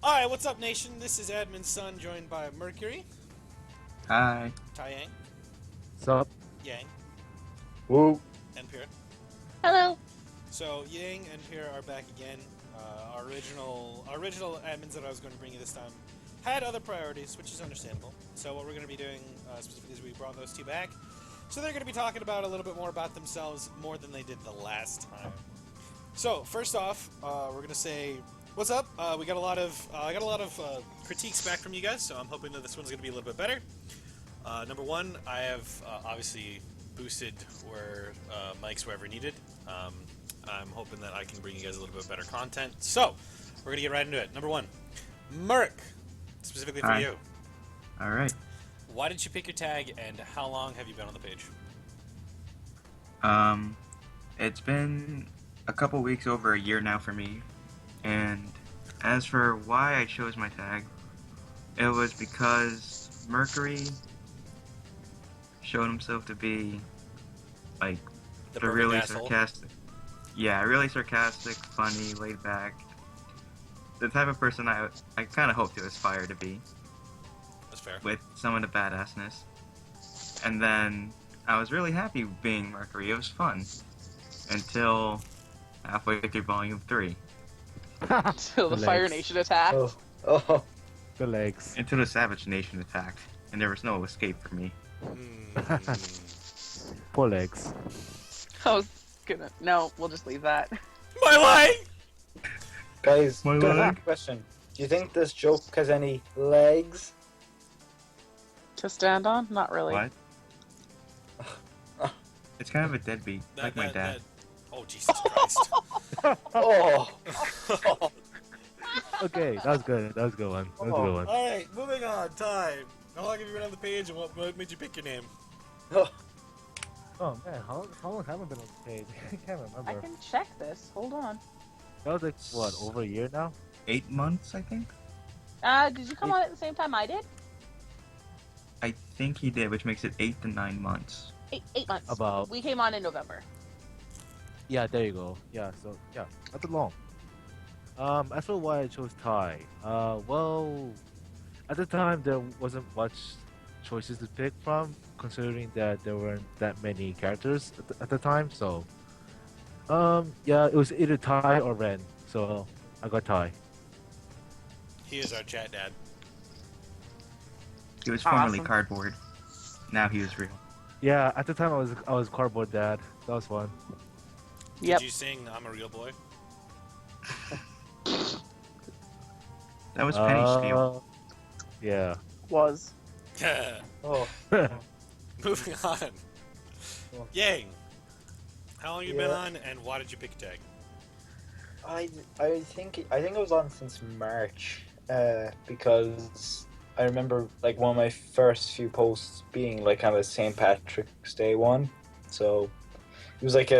Alright, what's up, nation? This is Admin's son, joined by Mercury, Hi. Taiyang, Sup? Yang, Woo. and Pyrrha. Hello. So, Yang and Pyrrha are back again. Our original admins that I was going to bring you this time had other priorities, which is understandable. So what we're going to be doing specifically is we brought those two back. So they're going to be talking about a little bit more about themselves, more than they did the last time. So first off, we're going to say, what's up? I got a lot of critiques back from you guys, so I'm hoping that this one's going to be a little bit better. Number one, I have obviously boosted where mics wherever needed. I'm hoping that I can bring you guys a little bit better content. So, we're going to get right into it. Number one, Merc, specifically for you. Alright. Why did you pick your tag, and how long have you been on the page? It's been a couple weeks, over a year now for me. And as for why I chose my tag, it was because Mercury showed himself to be, like, the really sarcastic. Yeah, really sarcastic, funny, laid back. The type of person I kind of hope to aspire to be. That's fair. With some of the badassness. And then I was really happy being Mercury. It was fun. Until halfway through Volume 3. Until the Fire Nation attacked. Oh. The legs. Until the Savage Nation attacked. And there was no escape for me. Poor legs. I was gonna. No, we'll just leave that. My leg! Guys, My got leg? a question. Do you think this joke has any legs? To stand on? Not really. What? It's kind of a deadbeat, like my dad. Oh, Jesus Christ. Oh! Okay, that was good. That was a good one. That was a good one. Alright, moving on. Time. How long have you been on the page, and what made you pick your name? Oh man, how long haven't been on the page? I can't I remember. can check this. Hold on. That was like, what, over a year now? 8 months, I think? Did you come on at the same time I did? I think he did, which makes it 8 to 9 months. 8 months. About. We came on in November. Yeah, there you go. Yeah, so, yeah, not too long. As for why I chose Thai, well, at the time there wasn't much choices to pick from, considering that there weren't that many characters at the time, so yeah, it was either Thai or Ren, so I got Thai. He is our chat dad. He was formerly Awesome. cardboard. Now he is real. Yeah, at the time I was cardboard dad. That was fun. Yep. Did you sing I'm a Real Boy? That was Penny Steele. Yeah. Was. Oh. Moving on. Oh. Yang, how long you been Yeah. on, and why did you pick a tag? I think it was on since March, because I remember like one of my first few posts being like kind of a St. Patrick's Day one, so it was like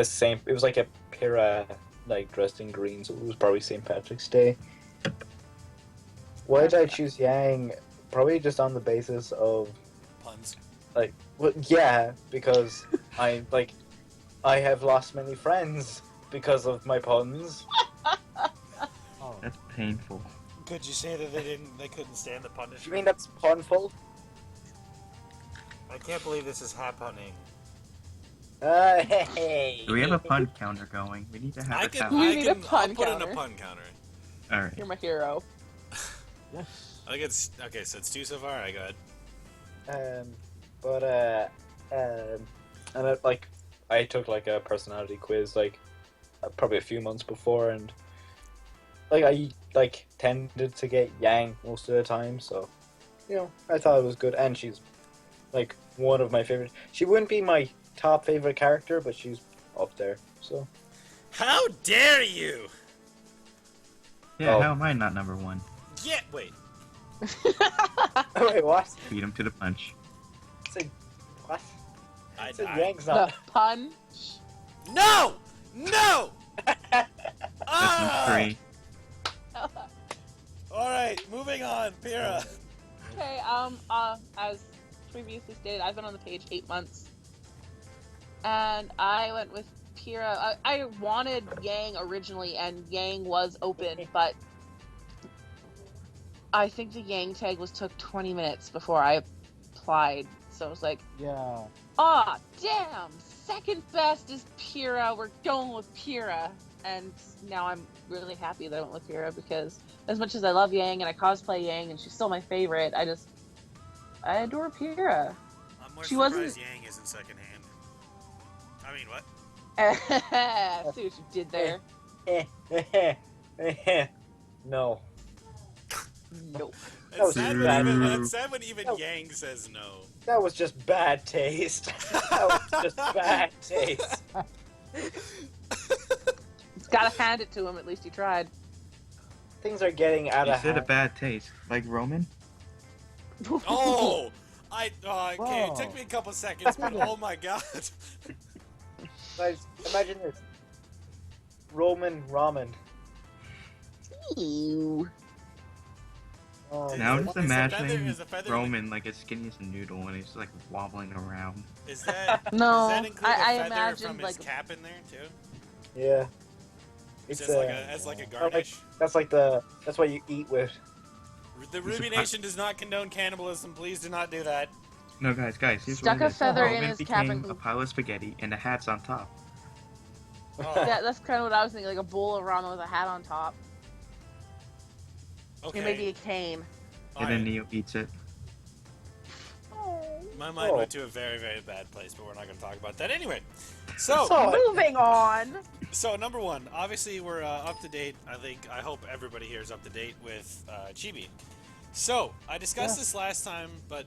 a Pyrrha like dressed in green, so it was probably St. Patrick's Day. Why did I choose Yang? Probably just on the basis of Puns. like, well, yeah, because I have lost many friends because of my puns. Oh. That's painful. Could you say that they couldn't stand the punishment? You mean that's punful? I can't believe this is happening. Hey. Do we have a pun counter going? We need to have I a can, counter. We I need a can, pun I'll put in counter. a pun counter. Alright. You're my hero. Yes. I think it's, okay, so it's 2 so far, I got And I took like a personality quiz like probably a few months before, and like I like tended to get Yang most of the time, so you know I thought it was good, and she's like one of my favorite. She wouldn't be my top favorite character, but she's up there. So How dare you! Yeah, Oh. how am I not number 1? Yeah, wait. wait, what? Beat him to the punch. Say what? I Said died. Yang's The not. pun. No! No! That's Ah! number 3. Alright, moving on, Pyrrha. Okay, as previously stated, I've been on the page 8 months. And I went with Pyrrha. I wanted Yang originally, and Yang was open, but I think the Yang tag took 20 minutes before I applied. So I was like, Yeah. ah, damn! Second best is Pyrrha. We're going with Pyrrha. And now I'm really happy that I went with Pyrrha because as much as I love Yang and I cosplay Yang and she's still my favorite, I adore Pyrrha. I'm more She surprised wasn't- Yang isn't second hand. I mean, what? See what you did there? No. Nope. That was That's sad when even No. Yang says no. That was just bad taste. That was just bad taste. Gotta hand it to him. At least he tried. Things are getting out You of said a hand. bad taste, like Roman. Oh! Okay, Whoa. it took me a couple seconds, but oh my god. Guys, imagine this. Roman ramen. Ew. Oh, Now Is just a feather- imagining is a feather- Roman like as skinny as a noodle when he's like wobbling around. Is that No, does that include I a feather imagined, from his like- cap in there too? yeah. It's It's as like a garnish. that's what you eat with. The RWBY Nation does not condone cannibalism. Please do not do that. No, guys, here's Stuck what it a is. feather in Roman his cap became and- a pile of spaghetti and the hat's on top. Oh, Yeah, that's kind of what I was thinking. Like a bowl of ramen with a hat on top. okay. Or maybe a cane. And then Neo eats it. My mind Oh. went to a very, very bad place, but we're not going to talk about that anyway. So, Moving on. so number one, obviously we're up to date. I hope everybody here is up to date with Chibi. So, I discussed this last time, but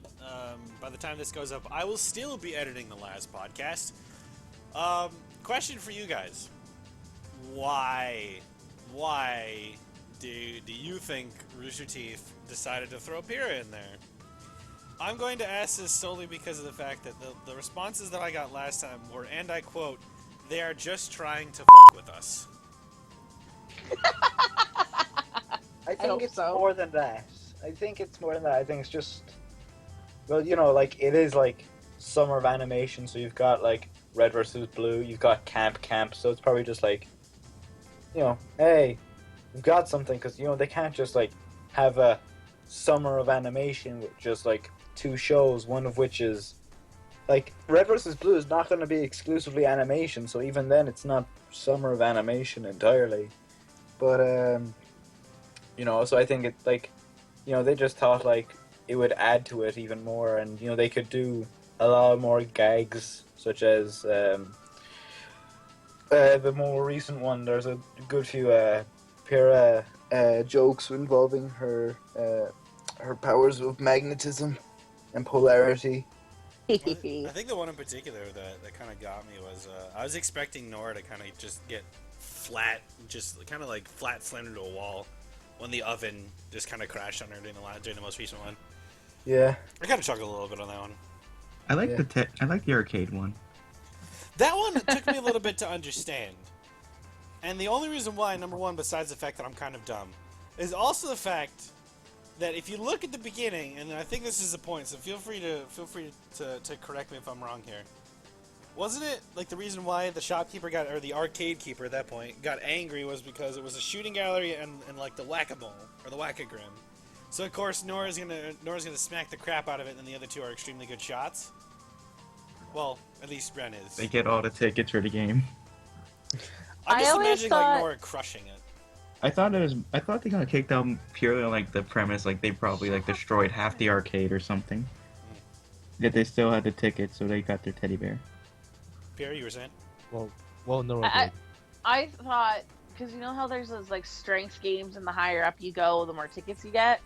by the time this goes up, I will still be editing the last podcast. Question for you guys: Why do you think Rooster Teeth decided to throw Pyrrha in there? I'm going to ask this solely because of the fact that the responses that I got last time were, and I quote, "They are just trying to fuck with us." I think hope it's so. more than that. I think it's more than that. I think it's just, well, you know, like it is like summer of animation. So you've got like Red versus Blue. You've got Camp. So it's probably just like, you know, hey, we've got something because you know they can't just like have a summer of animation with just like 2 shows, one of which is like Red versus Blue is not going to be exclusively animation. So even then, it's not summer of animation entirely. But you know, so I think it's like, you know, they just thought like it would add to it even more, and you know they could do a lot more gags, such as the more recent one. There's a good few Pyrrha jokes involving her powers of magnetism and polarity. I think the one in particular that kind of got me was I was expecting Nora to kind of just get flat, just kind of like flat slammed into a wall when the oven just kind of crashed on her during the most recent one. Yeah. I kind of chuckled a little bit on that one. I like Yeah. I like the arcade one. That one took me a little bit to understand. And the only reason why, number one, besides the fact that I'm kind of dumb, is also the fact that if you look at the beginning, and I think this is the point, so feel free to correct me if I'm wrong here. Wasn't it like the reason why the shopkeeper or the arcade keeper at that point got angry was because it was a shooting gallery and like the whack-a-mole or the whack-a-grim. So of course Nora's gonna smack the crap out of it, and the other two are extremely good shots. Well, at least Ren is. They get all the tickets for the game. I'm I just always imagining thought- like Nora crushing it. I thought they got kicked out purely on like the premise, like they probably like destroyed half the arcade or something. Yet they still had the tickets, so they got their teddy bear. Pierre, you were saying? Well, no, I thought, because you know how there's those like strength games, and the higher up you go, the more tickets you get.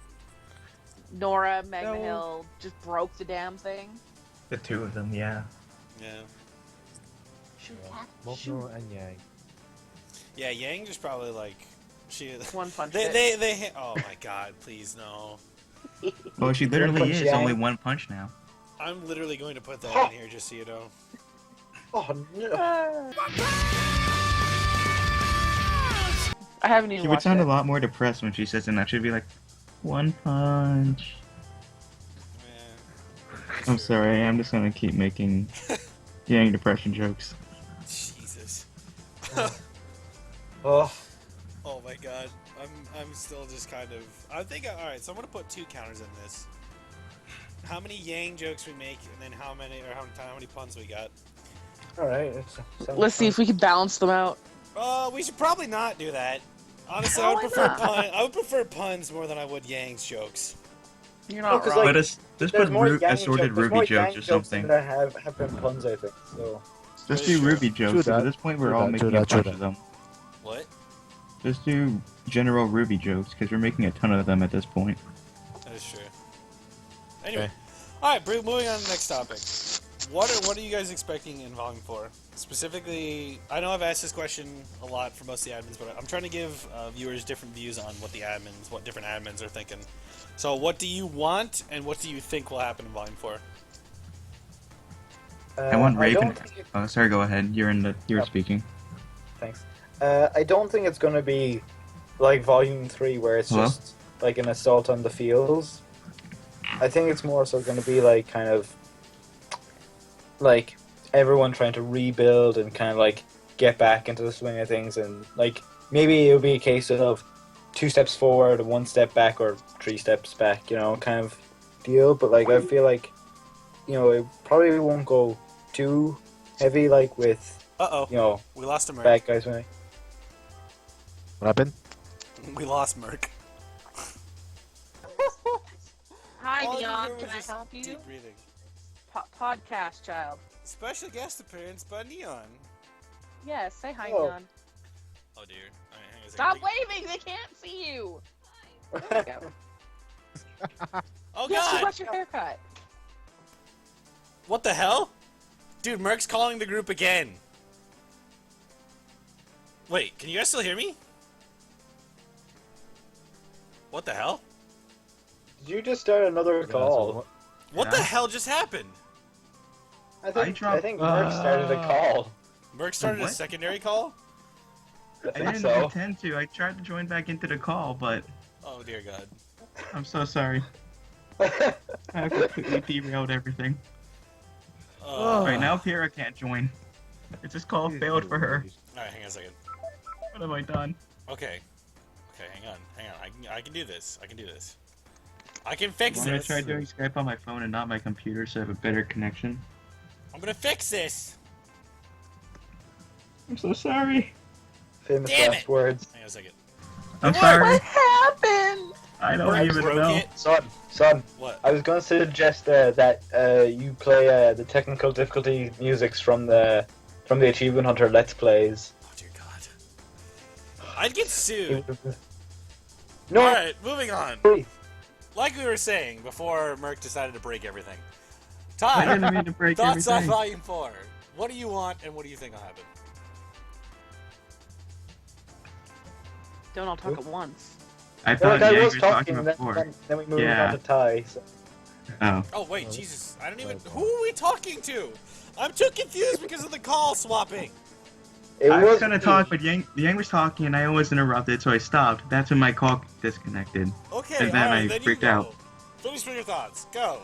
Nora, Magna No. Hill just broke the damn thing. The 2 of them, yeah. Yeah. Shoot, cat, both shoot. Nora and Yang. Yeah, Yang just probably like she. One punch. They. Oh my God! Please no. Well, she literally punch is Yang. only one punch now. I'm literally going to put that in here just so you know. Oh no! I haven't even She would watched sound it. a lot more depressed when she says it now. She'd be like, 1 punch. Yeah. I'm sorry, I'm just gonna keep making Yang depression jokes. Jesus. Oh, Oh my God. I'm still just kind of. I think. All right, so I'm gonna put 2 counters in this. How many Yang jokes we make, and then how many puns we got. All right. Let's see if we can balance them out. We should probably not do that. Honestly, Oh, why not? I would prefer puns more than I would Yang's jokes. You're not 'cause, wrong. like, Let us just There's put more Yang assorted there's RWBY more jokes Yang or jokes something. than there have been puns, I think. So. Just do Sure. RWBY jokes. True 'Cause that. at this point, we're True all that, making true a that, true bunch of them. What? Just do general RWBY jokes because we're making a ton of them at this point. That is true. Anyway, Okay. all right, Brew, moving on to the next topic. What are you guys expecting in Volume 4? Specifically, I know I've asked this question a lot for most of the admins, but I'm trying to give viewers different views on what different admins are thinking. So, what do you want, and what do you think will happen in Volume 4? I want Raven. don't think Oh, sorry. Go ahead. You're speaking. Thanks. I don't think it's going to be like Volume 3 where it's Hello? just like an assault on the fields. I think it's more so going to be like kind of like everyone trying to rebuild and kind of like get back into the swing of things, and like maybe it'll be a case of 2 steps forward, 1 step back, or 3 steps back, kind of deal. But like I feel like it probably won't go too heavy like with Uh-oh. We lost a Merc. bad guys winning. What happened? We lost Merc. Hi, All you Neon. heard Can was I just help you? Deep breathing. Podcast child. Special guest appearance by Neon. Yes, say hi, Oh. Neon. Oh dear. All right, hang on a second. Stop waving. They can't see you. There we go. Oh Yes, you god! got your haircut. What the hell? Dude, Merc's calling the group again. Wait, can you guys still hear me? What the hell? Did you just start another call? What the hell just happened? I think dropped- Mark started a call. Merc started a What? second call? I I think didn't so. intend to. I tried to join back into the call, but Oh dear god. I'm so sorry. I completely derailed everything. Right now, Pyrrha can't join. It's just call failed for her. Alright, hang on a second. What have I done? Okay. Okay, hang on. I can do this. I can fix I'm gonna this. try doing Skype on my phone and not my computer so I have a better connection. I'm gonna fix this. I'm so sorry. Famous Damn last it. words. Hang on a second. I'm What? sorry. What happened? I don't Merc even broke know. it. Son, What? I was going to suggest that you play the technical difficulty musics from the Achievement Hunter Let's Plays. Oh dear god. I'd get sued. No, Alright, moving on. please. Like we were saying before Merc decided to break everything. I Ty, didn't mean to break thoughts on everything. Volume 4. What do you want and what do you think will happen? Don't all talk at once. I Well, thought like, I Yang was was talking, talking then, before. then we moved Yeah. on to Ty. So. Oh. Oh wait, Jesus. I don't even... Who are we talking to? I'm too confused because of the call swapping. I was was gonna talk, but Yang was talking and I always interrupted, so I stopped. That's when my call disconnected. Okay, And then alright, I then freaked you go. out. Finish with your thoughts. Go.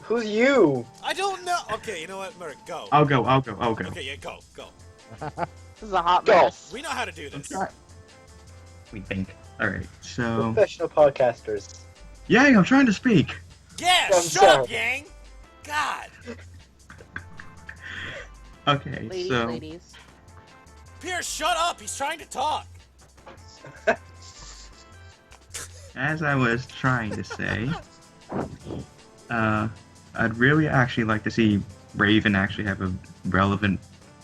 Who's you? I don't know. Okay, you know what, Merc, go. I'll go. Okay, yeah, go. This is a hot Go. mess. We know how to do this. We think. Alright, so... Professional podcasters. Yang, I'm trying to speak! Yeah, I'm shut up, sorry. Yang. God. Okay, Ladies, so... ladies. Pierce, shut up. He's trying to talk. As I was trying to say... I'd really actually like to see Raven actually have a relevant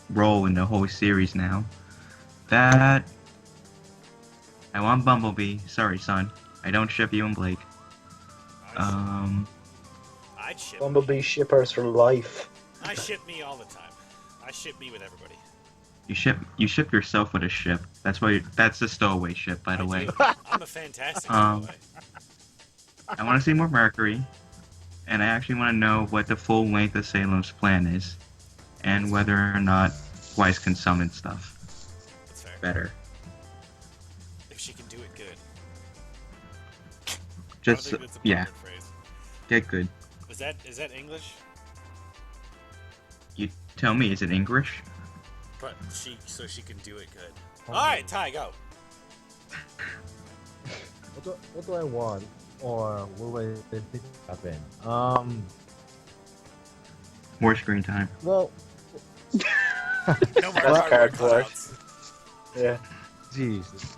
role in the whole series now. That... I want Bumblebee. Sorry, son. I don't ship you and Blake. I'd ship. Bumblebee shippers for life. I ship me all the time. I ship me with everybody. You ship yourself with a ship. That's a stowaway ship, by the I way. do. I'm a fantastic Um, stowaway. I want to see more Mercury, and I actually want to know what the full length of Salem's plan is, and whether or not Weiss can summon stuff That's fair. better. If she can do it good. Just I don't think that's a yeah, perfect phrase. get good. Is that English? You tell me, is it English? But so she can do it good. All right, Ty, go. what do I want, or what do I think will happen? More screen time. Well, No more Well, cardboard cardboard. cutouts. Yeah. Jesus.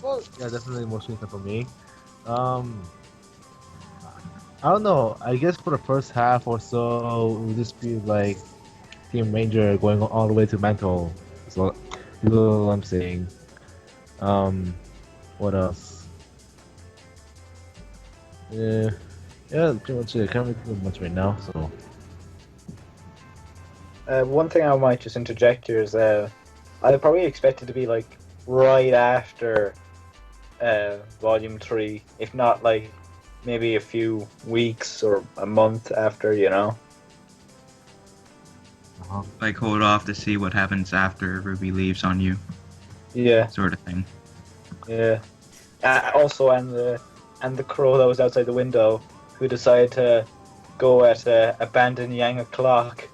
Well, yeah, definitely more screen time for me. I don't know. I guess for the first half or so, it would just be like Team Ranger going all the way to Mantle. So, that's all I'm saying. What else? Yeah, pretty much it. Can't really think of much right now. So, One thing I might just interject here is I probably expect it to be like right after Volume 3, if not like maybe a few weeks or a month after, you know? Like hold off to see what happens after Ruby leaves on you, Yeah, sort of thing. yeah. Also, and the crow that was outside the window who decided to go at abandoned Yang o'clock.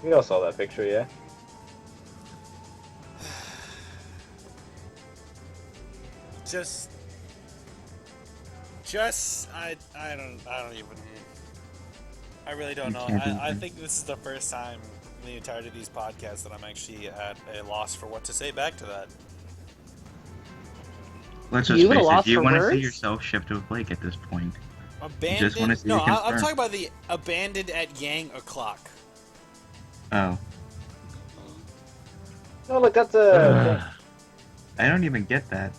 We all saw that picture, yeah? I really don't You know. can't I even- think this is the first time in the entirety of these podcasts that I'm actually at a loss for what to say back to that. Let's You just at a face loss it. You for want to see words? yourself shipped with Blake at this point. Abandoned? just wanna see No, it I'm confirmed. talking about the abandoned at Yang o'clock. Oh, No, like that's a. I don't even get that.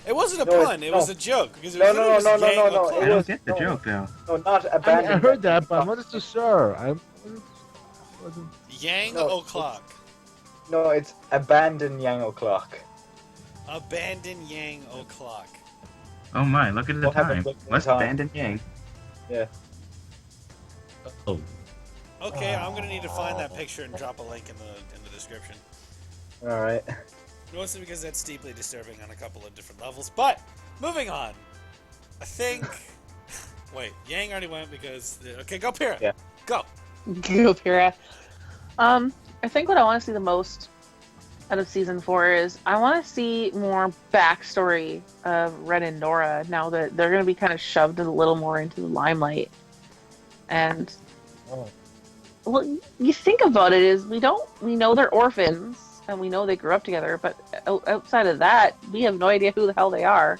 It wasn't a No, pun. It no. was a joke because it No, was no, literally no, just no, Yang no, no, o'clock. I It don't was- get the no. joke though. No, not I abandoned. heard that, but I'm not too sure. Yang No, o'clock. No, it's abandoned Yang o'clock. Abandoned Yang o'clock. Oh my, look at the What happened time. with the Let's time? abandon Yang. Oh, Okay, I'm gonna need to find that picture and drop a link in the description. All right. Mostly because that's deeply disturbing on a couple of different levels. But moving on, I think. Wait, Yang already went because. Okay, go Pyrrha. Yeah. Go. Go Pyrrha. I think what I want to see the most out of season 4 is I want to see more backstory of Ren and Nora now that they're going to be kind of shoved a little more into the limelight. And Oh. well, you think about it is we know they're orphans and we know they grew up together, but outside of that, we have no idea who the hell they are.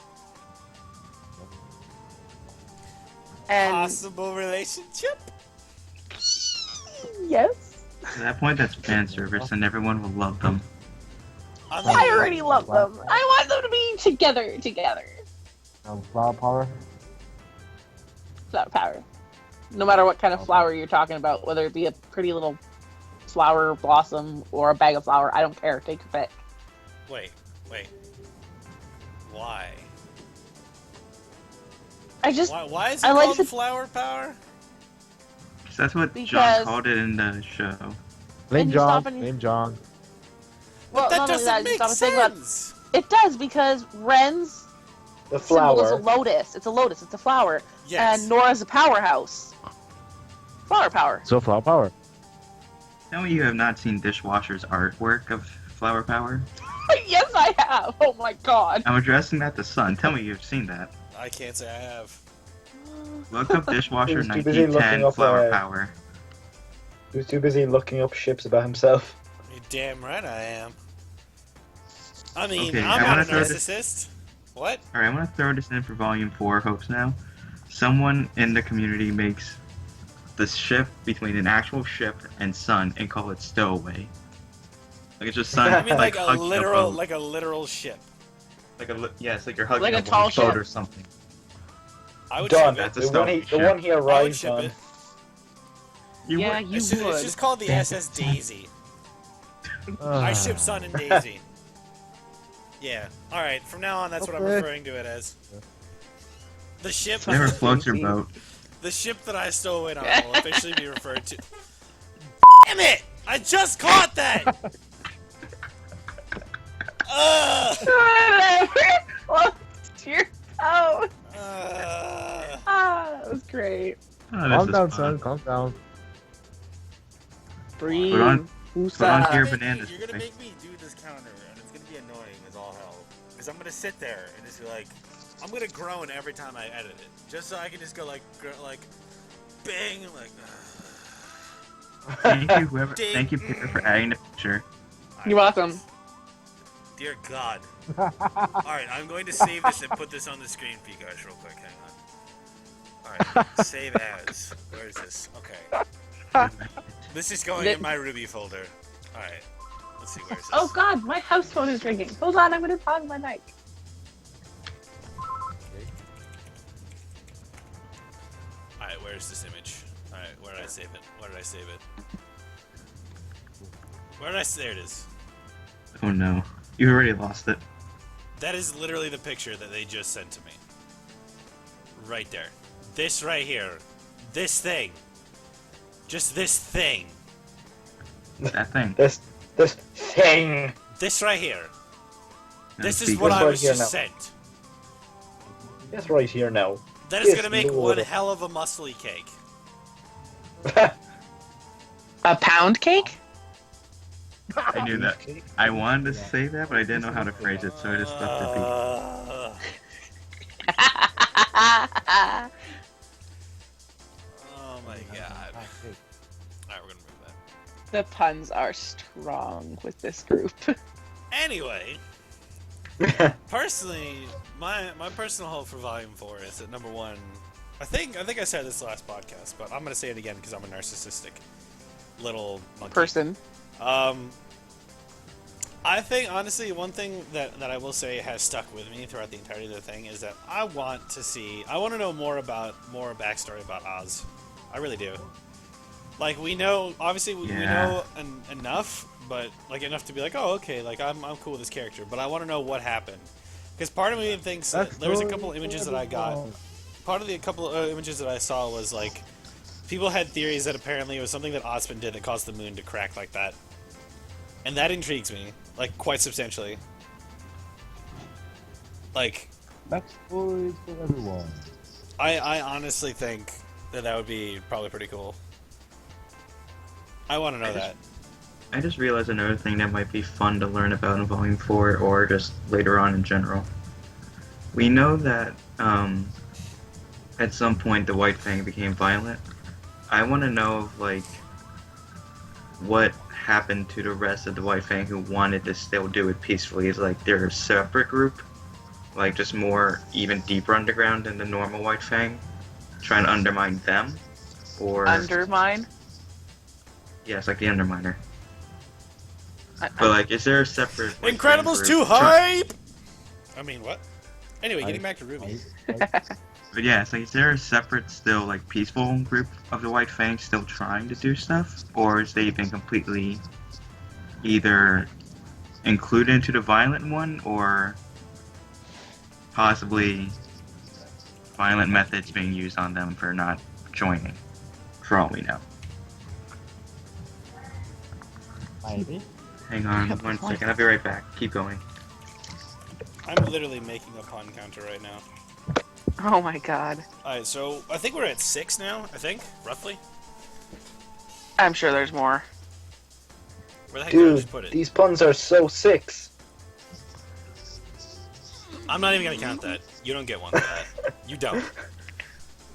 And Possible relationship. yes, At that point, that's fan service, and everyone will love them. I mean, I already love them. I want them to be together. flower power. Flower power. No matter what kind of flower you're talking about, whether it be a pretty little flower blossom or a bag of flour, I don't care. Take your pick. Wait. Why? I just Why is it I like called to- flower power? 'Cause that's what John Because- called it in the show. Blame you John. stop and you- Blame John. well, That not only doesn't that, you make stop and think about sense. it does because Ren's The symbol is a flower. lotus. It's a lotus. It's a flower. Yes. And Nora's a powerhouse. Flower power. So flower power. Tell me you have not seen Dishwasher's artwork of Flower Power? Yes, I have. Oh my god. I'm addressing that to Sun. Tell me you've seen that. I can't say I have. Look up Dishwasher He was too busy 1910 looking up, Flower Power. He was too busy looking up ships about himself. You're damn right I am. I mean, Okay, I'm I not wanna a throw this- narcissist. What? Alright, I want to throw this in for Volume 4 hopes now. Someone in the community makes the ship between an actual ship and Sun and call it Stowaway. Like it's just Sun I mean, like a hugging literal, boat. like a literal ship. Yes, like you're hugging Like a a tall boat ship. or something. I would Done. ship it. That's a The one he stowaway I would arrived ship on. it. You Yeah, would- you It's would. just called the SS Daisy. I ship Sun and Daisy. Yeah. All right. From now on, that's what I'm Okay. referring to it as. The ship. Never floats your boat. The ship that I stole away on will officially be referred to. Damn it! I just caught that. Ugh. What's your oh? Ugh. That was great. Oh, this Calm is down, fun. son. Calm down. Breathe. Put on Woosah. your You're bananas. gonna Blake. make me do this counter, and it's gonna be annoying as all hell. because I'm gonna sit there and just be like, I'm gonna groan every time I edit it, just so I can just go like bang, like. Thank you, whoever. Ding. Thank you, Peter, for adding the picture. You're welcome. Dear God. Alright, I'm going to save this and put this on the screen for you guys real quick. Hang on. Alright, save as. Where is this? Okay. This is going in my RWBY folder. Alright. Let's see, where is this? Oh God, my house phone is ringing. Hold on, I'm gonna pause my mic. Alright, where's this image? Alright, where did I save it? Where did I save it? Where did I there it is. Oh no. You already lost it. That is literally the picture that they just sent to me. Right there. This right here. This thing. Just this thing. That thing. This thing. This right here. No, This is speak- what I right was here just now. sent. It's right here now. That is Yes, gonna make Lord. one hell of a muscly cake. A pound cake? I knew that. I wanted to say that, but I didn't know how to phrase it, so I just left it be. Oh my god. Alright, we're gonna move that. The puns are strong with this group. Anyway, personally, my personal hope for Volume 4 is that number one, I think I said this last podcast, but I'm gonna say it again because I'm a narcissistic little monkey. Person. I think honestly, one thing that I will say has stuck with me throughout the entirety of the thing is that I want to know more backstory about Oz. I really do. Like we know, obviously we know enough, but like enough to be like, oh okay, like I'm cool with this character, but I want to know what happened. Because part of me thinks that there was a couple images that I got. Part of the couple of images that I saw was like people had theories that apparently it was something that Ozpin did that caused the moon to crack like that, and that intrigues me like quite substantially. Like Backstories for everyone. I honestly think that would be probably pretty cool. I want to know that. I just realized another thing that might be fun to learn about in Volume 4, or just later on in general. We know that, at some point the White Fang became violent. I want to know, like, what happened to the rest of the White Fang who wanted to still do it peacefully. Is like they're a separate group, like just more even deeper underground than the normal White Fang, trying to undermine them, or Undermine? yes, like the Underminer. But like, is there a separate White Fang Incredibles group 2 try- hype. I mean, what? Anyway, getting back to RWBY. But yeah, it's like, is there a separate, still like peaceful group of the White Fang still trying to do stuff, or is they been completely either included into the violent one, or possibly violent methods being used on them for not joining, for all we know. Maybe. Hang on Good one point. second, I'll be right back. Keep going. I'm literally making a pun counter right now. Oh my god. Alright, so I think we're at 6 now, I think, roughly. I'm sure there's more. Where the heck did I Dude, just put it? these puns are so six. I'm not even gonna count that. You don't get one for that. You don't.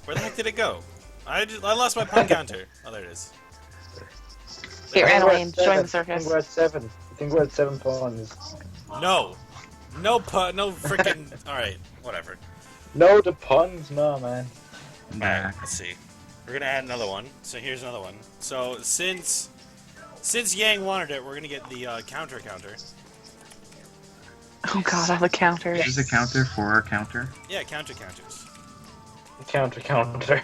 Where the heck did it go? I lost my pun counter. Oh, there it is. Here, I think we're at Annalene, join the seven. circus. I think we're at 7. I think we're at 7 puns. No. No pun, no freaking... Alright, whatever. No, the puns, no, man. I'm Alright, back. let's see. We're gonna add another one. So here's another one. So since Yang wanted it, we're gonna get the counter. Oh god, all the counters. Is this a counter for our counter? Yeah, counters. Counter.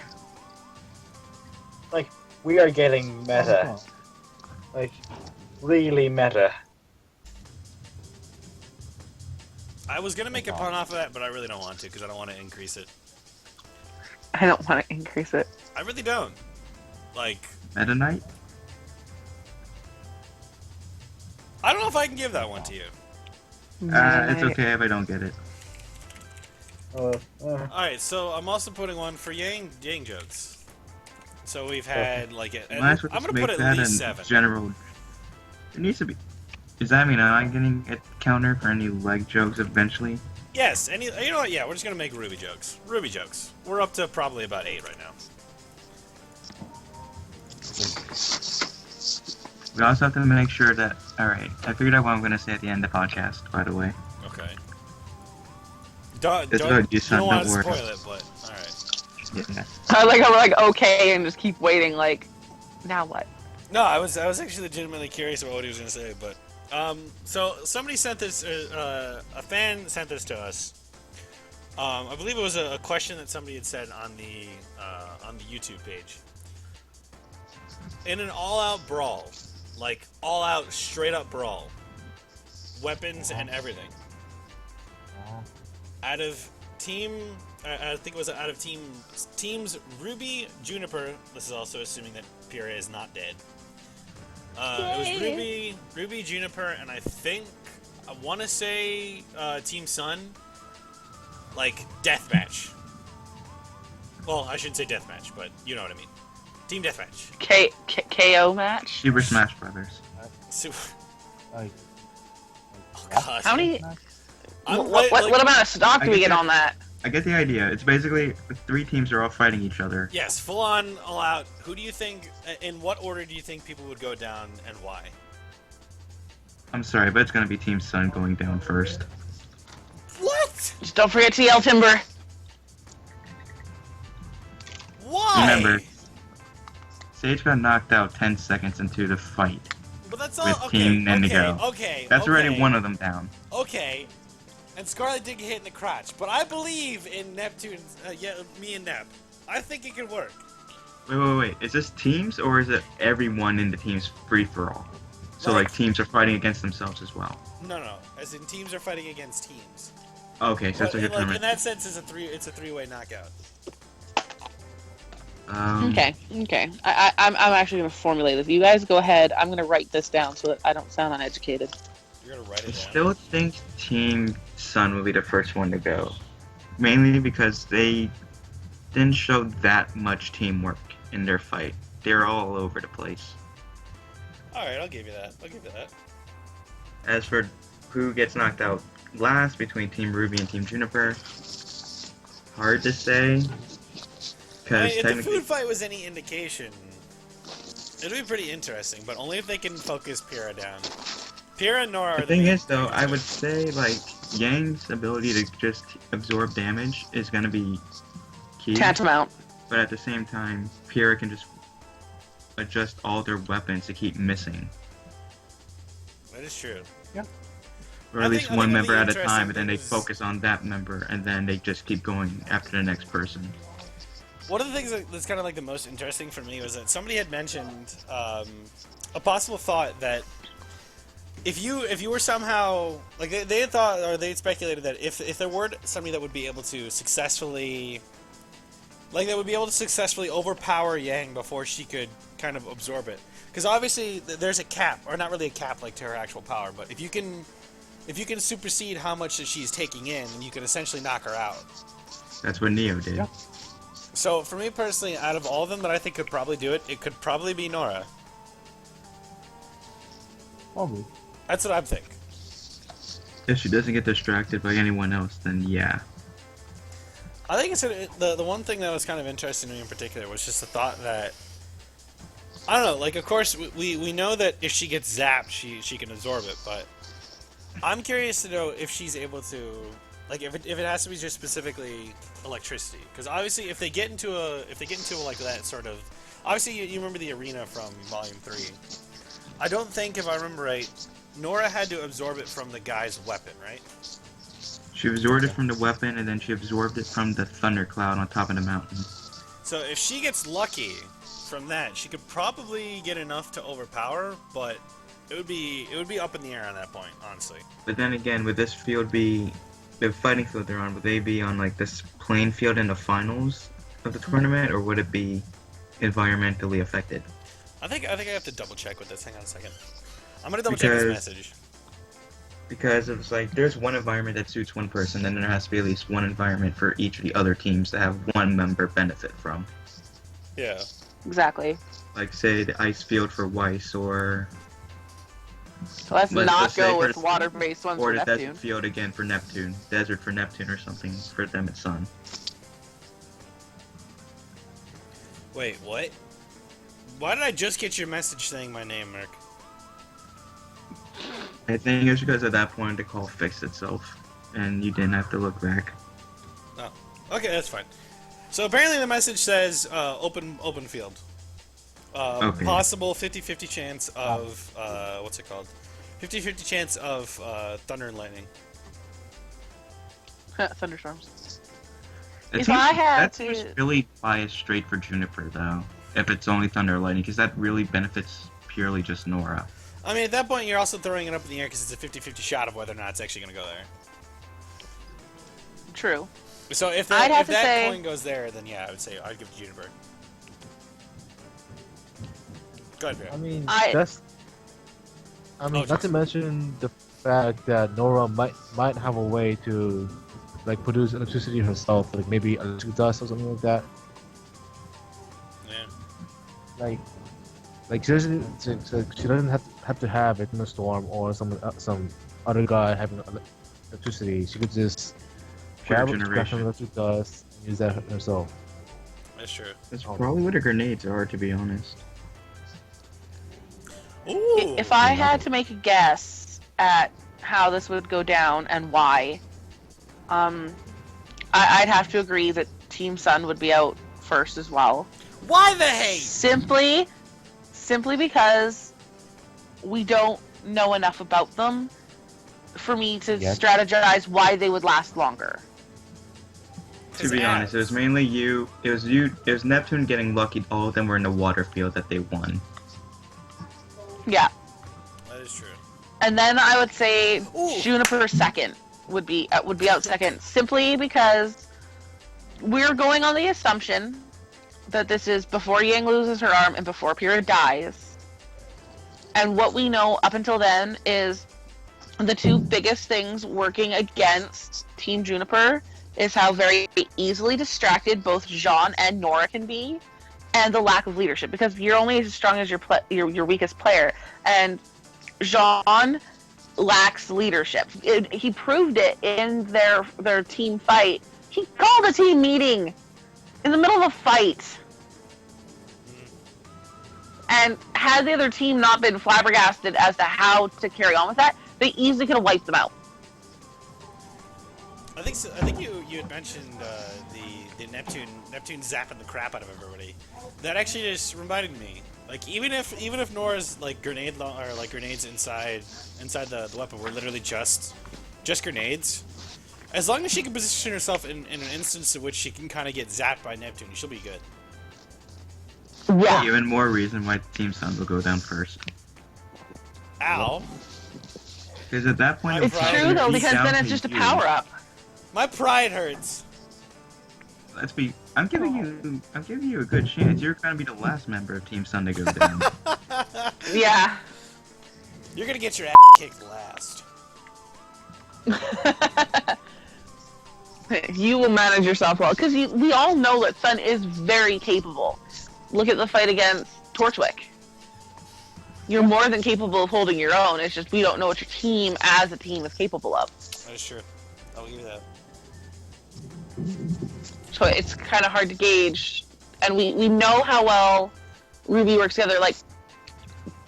Like, we are getting meta. Like, really meta. I was gonna make a pun off of that, but I really don't want to because I don't want to increase it. I don't want to increase it. I really don't. Like, Meta Knight? I don't know if I can give that one to you. It's okay if I don't get it. Alright, so I'm also putting one for Yang jokes. So we've had like Might as well I'm just gonna put make at that least in 7. general. It needs to be. Does that mean I'm getting a counter for any leg jokes eventually? Yes, you know what? Yeah, we're just gonna make RWBY jokes. RWBY jokes. We're up to probably about 8 right now. We also have to make sure that. Alright, I figured out what I'm going to say at the end of the podcast, by the way. Okay. It's about you, you son, don't want to don't spoil worry. it, but alright. Yeah. I like how we're like okay and just keep waiting. Like, now what? No, I was actually legitimately curious about what he was gonna say, but so somebody sent this. A fan sent this to us. I believe it was a question that somebody had said on the YouTube page. In an all-out brawl, like all-out, straight-up brawl, weapons and everything. Out of I think it was out of teams RWBY, Juniper. This is also assuming that Pyrrha is not dead. It was RWBY, Juniper, and I want to say Team Sun. Like deathmatch. Well, I shouldn't say deathmatch, but you know what I mean. Team deathmatch. KO match. Super Smash Brothers. Like, Oh, God. How many? Like, What amount of stock do we I get get- on that? I get the idea. It's basically 3 teams are all fighting each other. Yes, full on, all out. Who do you think? In what order do you think people would go down, and why? I'm sorry, but it's going to be Team Sun going down first. What? Just don't forget TL Timber. Why? Remember, Sage got knocked out 10 seconds into the fight. But that's all. with Okay. Team Indigo. Okay. That's already okay, one of them down. Okay. And Scarlet did get hit in the crotch, but I believe in Neptune. Me and Nep. I think it could work. Wait. Is this teams or is it everyone in the team's free for all? So Like- like teams are fighting against themselves as well. No. As in teams are fighting against teams. Okay, so But it's like a in tournament. that sense, it's a three-way knockout. Okay. I'm actually gonna formulate this. You guys go ahead. I'm gonna write this down so that I don't sound uneducated. You're gonna write I it down. still think Team Sun will be the first one to go. Mainly because they didn't show that much teamwork in their fight. They're all over the place. All right, I'll give you that. As for who gets knocked out last between Team RWBY and Team Juniper, hard to say. Because If the technically, food fight was any indication, it'd be pretty interesting, but only if they can focus Pyrrha down. Pyrrha and Nora are the thing main is though, I would players. say like Yang's ability to just absorb damage is gonna be key. Tantamount. But at the same time, Pyrrha can just adjust all their weapons to keep missing. That is true. Or I at think- least I one think member the at a interesting time, and then they thing is- focus on that member, and then they just keep going after the next person. One of the things that's kind of like the most interesting for me was that somebody had mentioned a possible thought that if you were somehow like they had thought or they had speculated that if there were somebody that would be able to successfully overpower Yang before she could kind of absorb it, because obviously there's a cap, or not really a cap like to her actual power, but if you can supersede how much that she's taking in, you can essentially knock her out. That's what Neo did. Yeah. So for me personally, out of all of them that I think could probably do it, it could probably be Nora. probably. That's what I'm thinking. If she doesn't get distracted by anyone else, then yeah. I think the one thing that was kind of interesting to me in particular was just the thought that I don't know, like of course we know that if she gets zapped, she can absorb it, but I'm curious to know if she's able to, like if it has to be just specifically electricity, because obviously if they get into like that sort of, obviously you remember the arena from Volume 3. I don't think, if I remember right, Nora had to absorb it from the guy's weapon, right? She absorbed it from the weapon, and then she absorbed it from the thundercloud on top of the mountain. So if she gets lucky from that, she could probably get enough to overpower, but it would be up in the air on that point, honestly. But then again, would this field be the fighting field they're on? Would they be on like this plain field in the finals of the tournament, or would it be environmentally affected? I think I have to double check with this. Hang on a second. I'm gonna double check this Because- message. Because it's like there's one environment that suits one person, then there has to be at least one environment for each of the other teams to have one member benefit from. Yeah. Exactly. Like say the ice field for Weiss, or So let's Let's not just say go for with the- water-based ones Or for the Neptune. desert field again for Neptune. Desert for Neptune or something. For them it's sun. Wait, what? Why did I just get your message saying my name, Merc? I think it's because at that point the call fixed itself. And you didn't have to look back. Oh, okay, that's fine. So apparently the message says open field. Okay. Possible 50-50 chance of what's it called? 50-50 chance of thunder and lightning. Thunderstorms. It If seems- I had that's to- just really biased straight for Juniper though. If it's only Thunder or Lightning, because that really benefits purely just Nora. I mean, at that point, you're also throwing it up in the air because it's a 50-50 shot of whether or not it's actually going to go there. True. So if I'd that, have if to that say- coin goes there, then yeah, I would say I'd give it to Juniper. Go ahead, Vera. I mean, I- that's. I mean, Oh, not to mention the fact that Nora might have a way to, like, produce electricity herself, like maybe electric dust or something like that. Yeah. Like she doesn't have to have it in a storm or some other guy having electricity. She could just Pure grab some generation. electric dust and use that herself. That's true. That's Oh. probably what her grenades are, to be honest. Ooh. If I had to make a guess at how this would go down and why, I'd have to agree that Team Sun would be out first as well. Why the hate? Simply because we don't know enough about them for me to Yet. strategize why they would last longer. To be honest, it was mainly you. It was you. It was Neptune getting lucky. All of them were in the water field that they won. Yeah. That is true. And then I would say Ooh. Juniper second would be out second, simply because we're going on the assumption that this is before Yang loses her arm and before Pyrrha dies. And what we know up until then is the two biggest things working against Team Juniper is how very easily distracted both Jean and Nora can be, and the lack of leadership. Because you're only as strong as your weakest player, and Jean lacks leadership. He proved it in their team fight. He called a team meeting in the middle of a fight. And had the other team not been flabbergasted as to how to carry on with that, they easily could have wiped them out. I think you had mentioned the Neptune zapping the crap out of everybody. That actually just reminded me. Like even if Nora's like grenades inside the weapon were literally just grenades, as long as she can position herself in an instance in which she can kind of get zapped by Neptune, she'll be good. Yeah. Even more reason why Team Sun will go down first. Ow! Because at that point, It's it'll true, probably True though, be because down then it's to just a you. power up. My pride hurts. Let's be. I'm giving you a good chance. You're gonna be the last member of Team Sun to go down. Yeah. You're gonna get your ass kicked last. You will manage yourself well, because we all know that Sun is very capable. Look at the fight against Torchwick. You're more than capable of holding your own. It's just we don't know what your team as a team is capable of. That is true. I'll give you that. So it's kind of hard to gauge. And we know how well RWBY works together. Like,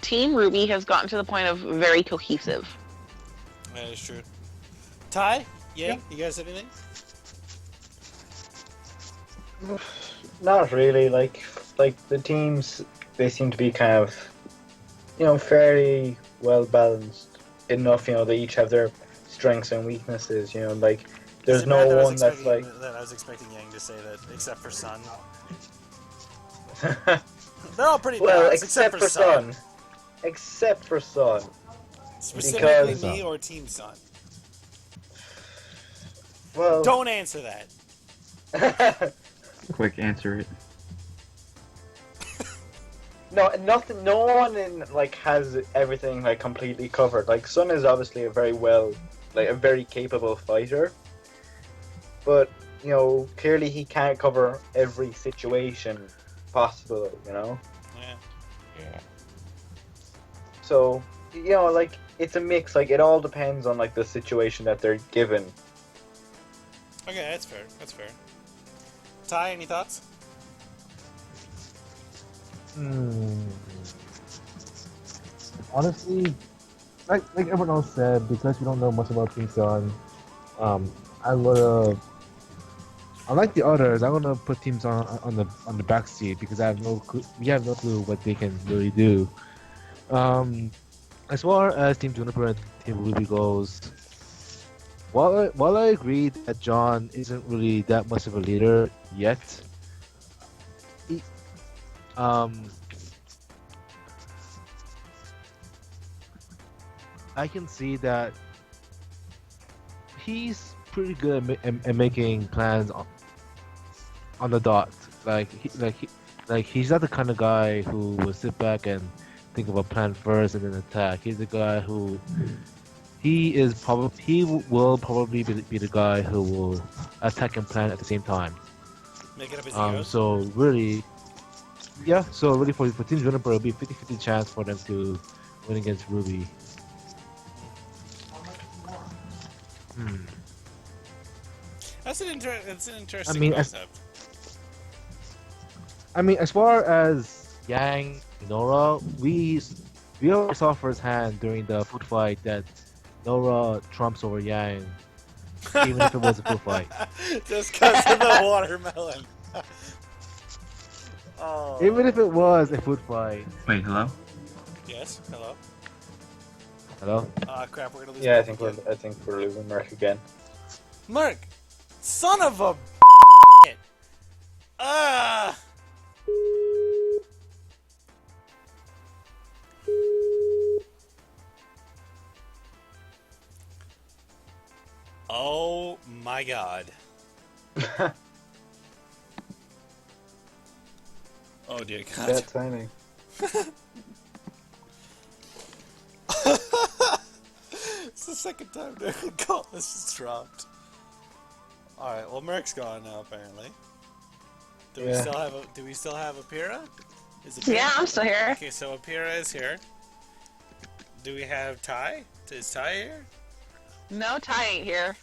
Team RWBY has gotten to the point of very cohesive. That is true. Ty? Yang? You guys have anything? Not really. Like the teams, they seem to be kind of, fairly well balanced enough. They each have their strengths and weaknesses. Like there's Is it no bad that I was one that's like. expecting- that I was expecting Yang to say that, except for Sun. They're all pretty Well, balanced, except for Sun. Except for Sun. Specifically Because- me or Team Sun. Well. Don't answer that. Quick, answer it. No, nothing. No one has everything completely covered. Like Sun is obviously a very capable fighter, but clearly he can't cover every situation possible. Yeah. So you know, like it's a mix. Like it all depends on like the situation that they're given. Okay, that's fair. That's fair. Ty, any thoughts? Honestly, like everyone else said, because we don't know much about Team Sun, I'm gonna. Unlike the others, I'm gonna put Team Sun on the back seat because we have no clue what they can really do. As far as Team Juniper and Team Ruby goes, while I agree that John isn't really that much of a leader yet, he, I can see that he's pretty good at making plans on the dot. He's not the kind of guy who will sit back and think of a plan first and then attack. He's the guy who he will probably be the guy who will attack and plan at the same time. Make it up as he goes. So really, yeah. So really for Team Juniper, it'll be 50-50 chance for them to win against RWBY. That's an interesting concept. As far as Yang, Nora, we already saw firsthand during the food fight that Nora trumps over Yang, even if it was a food fight. Just because of the watermelon. Oh. Even if it was a food fight. Wait, hello? Yes. Hello. Hello? Crap. We're gonna lose. Yeah, Merc again. I think we're losing Merc again. Merc, son of a. Oh my god. Oh dear god. Bad timing. It's the second time the call this is dropped. Alright, well Merc's gone now apparently. Do we still have a Pyrrha? Is it Pyrrha? Yeah, I'm still here. Okay, so a Pyrrha is here. Do we have Ty? Is Ty here? No, Ty ain't here.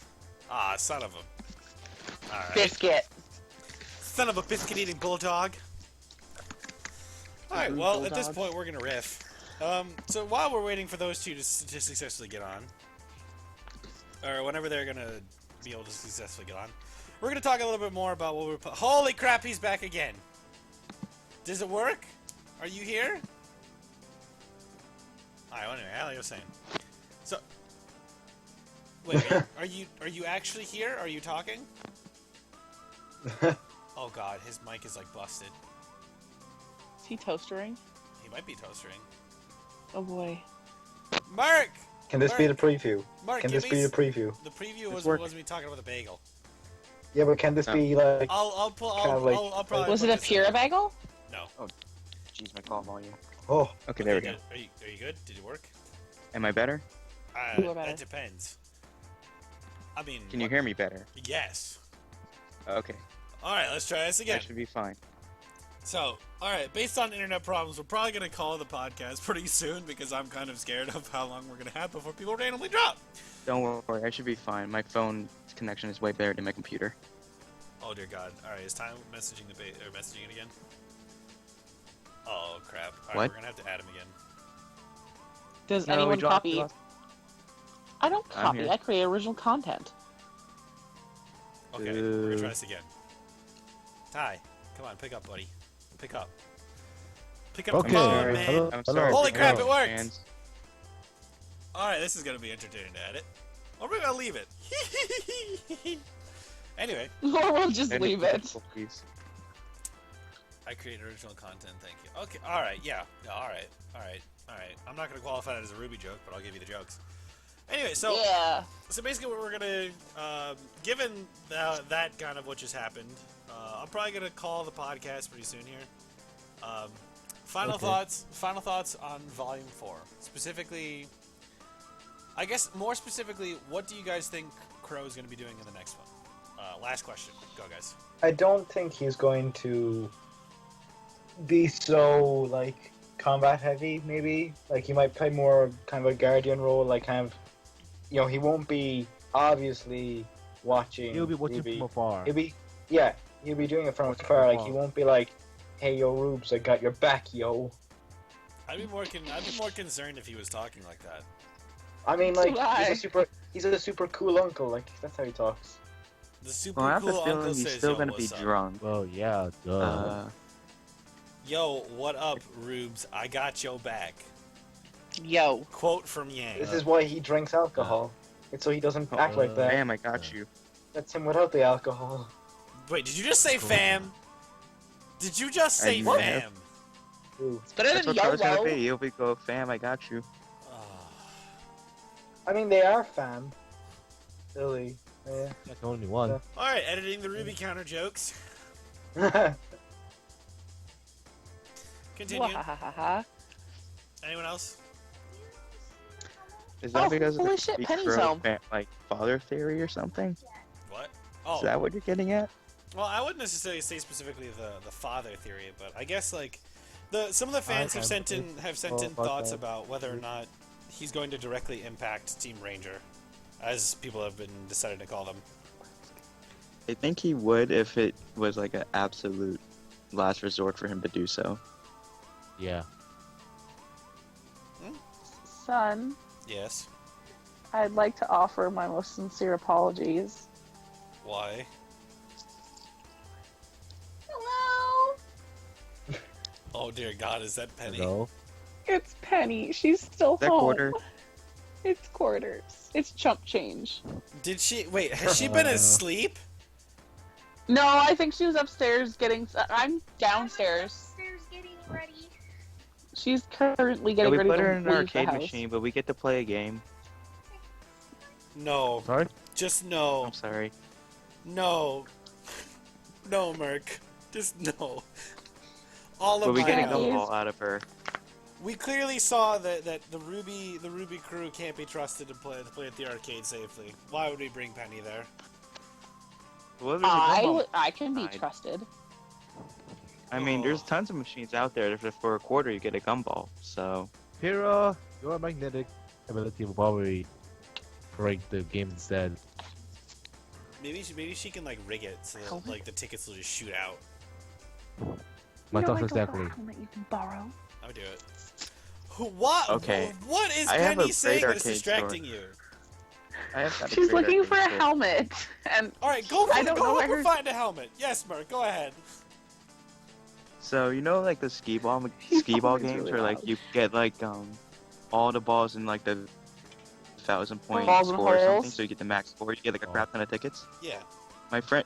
Ah, son of a... Alright. Biscuit. Son of a biscuit-eating bulldog. Alright, well, at this point, we're gonna riff. So while we're waiting for those two to successfully get on, or whenever they're gonna be able to successfully get on, we're gonna talk a little bit more about what we're... Holy crap, he's back again! Does it work? Are you here? Alright, well, anyway, like I was saying. So... Wait, are you actually here? Are you talking? Oh god, his mic is like busted. Is he toastering? He might be toastering. Oh boy. Mark! Can this be the preview? Mark, Can this be the preview? The preview It's was me talking about the bagel. Yeah, but can this be like? I'll probably. Was it a Pyrrha bagel? No. Jeez, my call volume. Oh, Okay, there we go. Are you good? Did it work? Am I better? You were better. It depends. I mean. Can you hear me better? Yes. Okay, Alright, let's try this again. that should be fine. So, alright, based on internet problems, we're probably going to call the podcast pretty soon because I'm kind of scared of how long we're going to have before people randomly drop. Don't worry, I should be fine. My phone connection is way better than my computer. Oh dear god. Alright, is time messaging messaging it again? Oh crap. Alright, What? we're going to have to add him again. Does No, we anyone dropped copy? last- I don't I'm copy. here. I create original content. Okay, we're going to try this again. Ty, come on, pick up, buddy. Pick up. Pick up Okay. the phone, sorry. man. Hello. I'm sorry. Holy crap, it worked! fans. Alright, this is gonna be entertaining to edit. Or maybe I'll leave it. Anyway, Or we'll just Edit leave the it. difficulties. I create original content, thank you. Okay, alright, yeah. Alright. I'm not gonna qualify that as a RWBY joke, but I'll give you the jokes. Anyway, so Yeah. so basically what we're gonna, given that kind of what just happened, I'm probably gonna call the podcast pretty soon here. Final thoughts on Volume 4. Specifically, I guess more specifically, what do you guys think Crow is going to be doing in the next one? Last question. Go, guys. I don't think he's going to be so like combat heavy, maybe. Like he might play more kind of a guardian role, like kind of, he won't be obviously watching. He'll be watching RWBY. from afar. He'll be doing it from afar. Like he won't be like, "Hey yo, Rubes, I got your back, yo." I'd be more concerned if he was talking like that. I mean, like Why? he's a super cool uncle. Like that's how he talks. The super Well, I have cool a uncle feeling says, he's still "Yo, gonna be what's up?" drunk. Well, yeah, duh. Yo, what up, Rubes? I got your back. Yo. Quote from Yang. This is why he drinks alcohol. It's so he doesn't act like that. Damn, I got you. That's him without the alcohol. Wait, did you just say fam? Did you just say What? fam? Ooh. It's better That's than what Char's gonna YOLO. be. He'll be go, fam, I got you. I mean, they are fam. Really. Yeah. That's the only one. Alright, editing the RWBY counter jokes. Continue. Wahahaha. Anyone else? Is that Oh, because of holy the shit, big Penny's bro home. like father theory or something? What? Oh, Is that what you're getting at? well, I wouldn't necessarily say specifically the father theory, but I guess like some of the fans have sent in thoughts about whether or not he's going to directly impact Team Ranger, as people have been decided to call them. I think he would if it was like an absolute last resort for him to do so. Yeah. Son, Yes. I'd like to offer my most sincere apologies. Why? Hello. Oh dear God, is that Penny? Hello? It's Penny. She's still Is that home. quarter? It's quarters. It's chump change. Did she wait? Has she been asleep? No, I think she was upstairs getting. I'm downstairs. Upstairs getting ready. She's currently Yeah, getting we ready put to her in leave an the arcade house. machine, but we get to play a game. No. Sorry? Just no. I'm sorry. No. No, Merc. Just no. All But of we my get a Please. gumball out of her. We clearly saw that the RWBY crew can't be trusted to play at the arcade safely. Why would we bring Penny there? Well, there's a gumball. I can be Fine. trusted. I mean, there's tons of machines out there that for a quarter you get a gumball. So Pyrrha, your magnetic ability will probably break the game instead. Maybe she can like rig it so that like the tickets will just shoot out. My You thoughts don't like a exactly. helmet you can borrow. I would do it. What? Okay. What is I have Penny a saying great that's arcade distracting you? I have got a She's great looking for a arcade store. helmet, and All right, go I don't know go where up and her- find a helmet. Yes, Merc, go ahead. So you know, like the skee ball He's skee ball always games, really where like loud. you get like all the balls in like the 1,000-point Balls and score or something, holes? so you get the max score. You get like a crap ton of tickets. Yeah.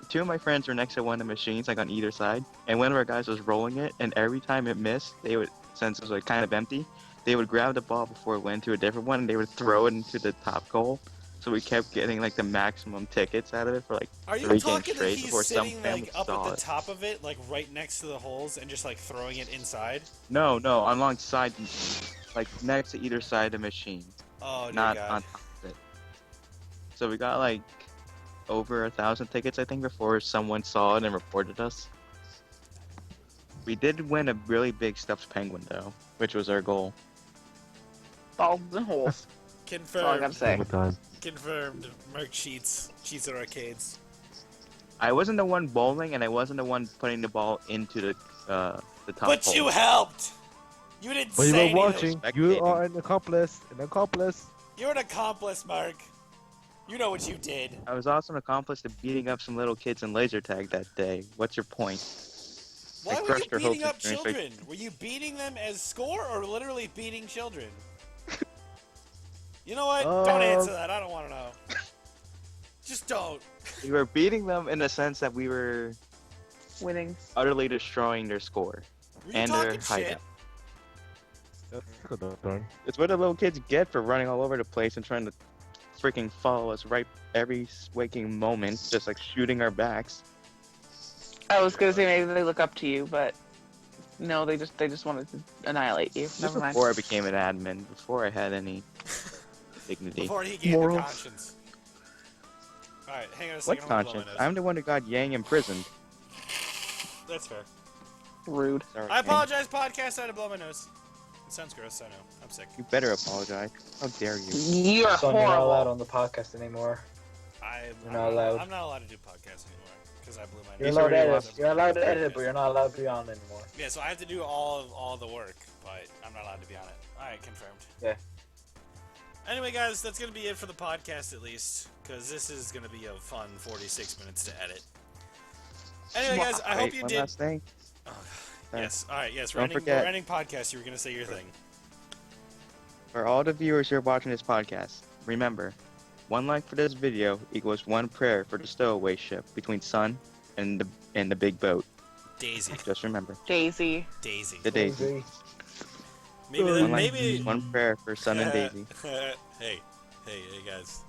Two of my friends were next to one of the machines, like on either side, and one of our guys was rolling it, and every time it missed, they would, since it was like kind of empty, they would grab the ball before it went to a different one, and they would throw it into the top goal. So we kept getting like the maximum tickets out of it for like Are you 3 games talking that straight he's before some sitting fan like up saw at the it. top of it, like right next to the holes, and just like throwing it inside? No, alongside, like next to either side of the machine, Oh dear not God. on top of it. So we got like over 1,000 tickets, I think, before someone saw it and reported us. We did win a really big stuffed penguin though, which was our goal. balls and holes. That's all I gotta Confirmed. say. Every time. Confirmed. Merc cheats at arcades. I wasn't the one bowling, and I wasn't the one putting the ball into the top But hole. you helped. You didn't But you say were anything. watching. You are an accomplice. An accomplice. You're an accomplice, Mark. You know what you did. I was also an accomplice to beating up some little kids in laser tag that day. What's your point? Why I were you crushed their beating hopes up and dreams. children? Were you beating them as score or literally beating children? You know what? Don't answer that. I don't want to know. Just don't. We were beating them in the sense that we were Winning. utterly destroying their score Were you and their talking shit? hideout. That's a good turn. It's what the little kids get for running all over the place and trying to freaking follow us right every waking moment, just like shooting our backs. I was gonna say maybe they look up to you, but no, they just wanted to annihilate you. This Never was mind. before I became an admin, before I had any dignity. Before he gained Morals. a conscience. Alright, hang on a What second. I'm gonna blow conscience? my nose. I'm the one who got Yang imprisoned. That's fair. Rude. Sorry, I Yang. apologize, podcast. I had to blow my nose. Sounds gross. I know. I'm sick. You better apologize. How dare you? You're Son, you're not allowed horrible. on the podcast anymore. I'm You're not allowed. I'm not allowed to do podcasts anymore because I blew my. You're He's allowed to already edit. lost. You're allowed to edit, but you're not allowed to be on anymore. Yeah, so I have to do all the work, but I'm not allowed to be on it. All right, confirmed. Yeah. Anyway, guys, that's gonna be it for the podcast at least, because this is gonna be a fun 46 minutes to edit. Anyway, guys, I hope Wait, you one did. last thing. Oh, yes. All right. Yes. Don't We're forget. ending podcast. You were gonna say your thing. For all the viewers who are watching this podcast, remember, 1 like for this video equals 1 prayer for the stowaway ship between Sun and the big boat. Daisy. Just remember, Daisy. the Daisy. Maybe. One, Maybe. 1 prayer for Sun and Daisy. hey, guys.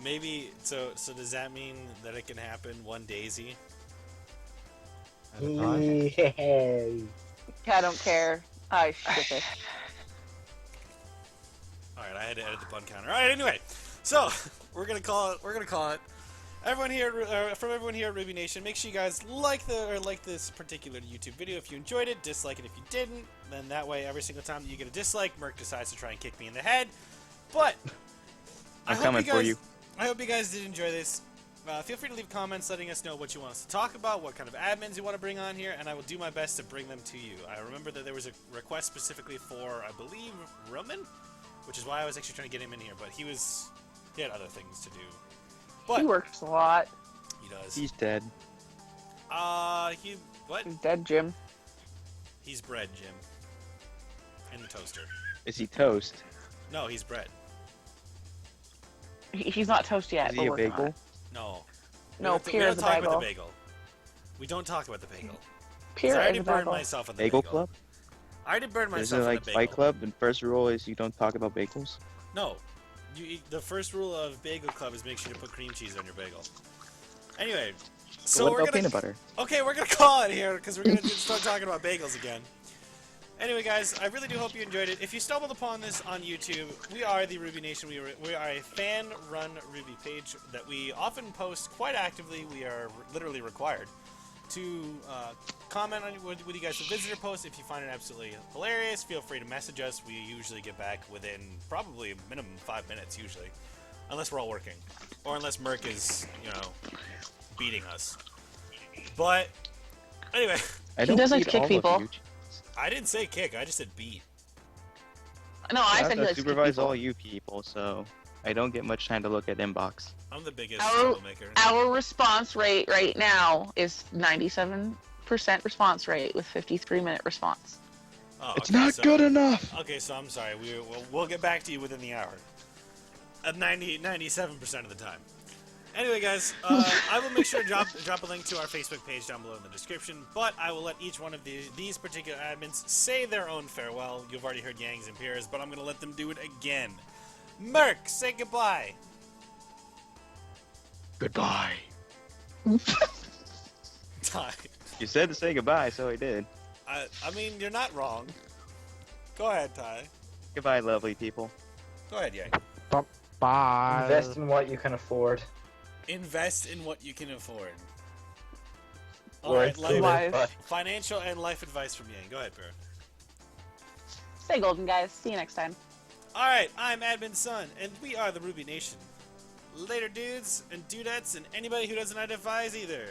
Maybe. So does that mean that it can happen one Daisy? At a time. Yay. I don't care. I ship it. All right, I had to edit the pun counter. All right, anyway, so we're gonna call it. Everyone here, from everyone here at RWBY Nation, make sure you guys like this particular YouTube video if you enjoyed it. Dislike it if you didn't. Then that way, every single time that you get a dislike, Merc decides to try and kick me in the head. But I'm coming for you. I hope you guys did enjoy this. Feel free to leave comments letting us know what you want us to talk about, what kind of admins you want to bring on here, and I will do my best to bring them to you. I remember that there was a request specifically for, I believe, Roman, which is why I was actually trying to get him in here, but he had other things to do. But He works a lot. he does. He's dead. What? He's dead, Jim. He's bread, Jim. In the toaster. Is he toast? No, he's bread. He's not toast yet. Is We're he a working on bagel? it. No. No, we Pyrrha's don't a talk about bagel. the bagel. We don't talk about the bagel. 'Cause I Pyrrha already is a burned bagel. myself on the Bagel bagel. Club? I already burned Is myself it on like the bagel. Fight Club? The first rule is you don't talk about bagels? No. The first rule of Bagel Club is make sure to put cream cheese on your bagel. Anyway, so what we're about gonna peanut butter? Okay, we're gonna call it here because we're gonna start talking about bagels again. Anyway, guys, I really do hope you enjoyed it. If you stumbled upon this on YouTube, we are the RWBY Nation. We are a fan-run RWBY page that we often post quite actively. We are literally required to comment on with you guys' visitor posts. If you find it absolutely hilarious, feel free to message us. We usually get back within probably a minimum 5 minutes, usually, unless we're all working, or unless Merc is, beating us. But anyway, I He doesn't beat kick all of people. you. I didn't say kick. I just said beat. No, I I have said to he likes to kick supervise people. all you people, so I don't get much time to look at inbox. I'm the biggest Our- troublemaker. Our response rate right now is 97% response rate with 53-minute response. Oh, It's okay, not so- good enough! Okay, so I'm sorry. We'll get back to you within the hour. At 97% of the time. Anyway, guys, I will make sure to drop a link to our Facebook page down below in the description, but I will let each one of these particular admins say their own farewell. You've already heard Yang's and Pyrrha's, but I'm going to let them do it again. Merc, say goodbye. Goodbye. Ty. You said to say goodbye, so I did. I mean, you're not wrong. Go ahead, Ty. Goodbye, lovely people. Go ahead, Yang. Bye. Invest in what you can afford. Invest in what you can afford. Or Alright, it's life, good, Life. but- financial and life advice from Yang. Go ahead, Pyrrha. Stay golden, guys. See you next time. Alright, I'm Admin Sun, and we are the RWBY Nation. Later, dudes and dudettes, and anybody who doesn't identify as either.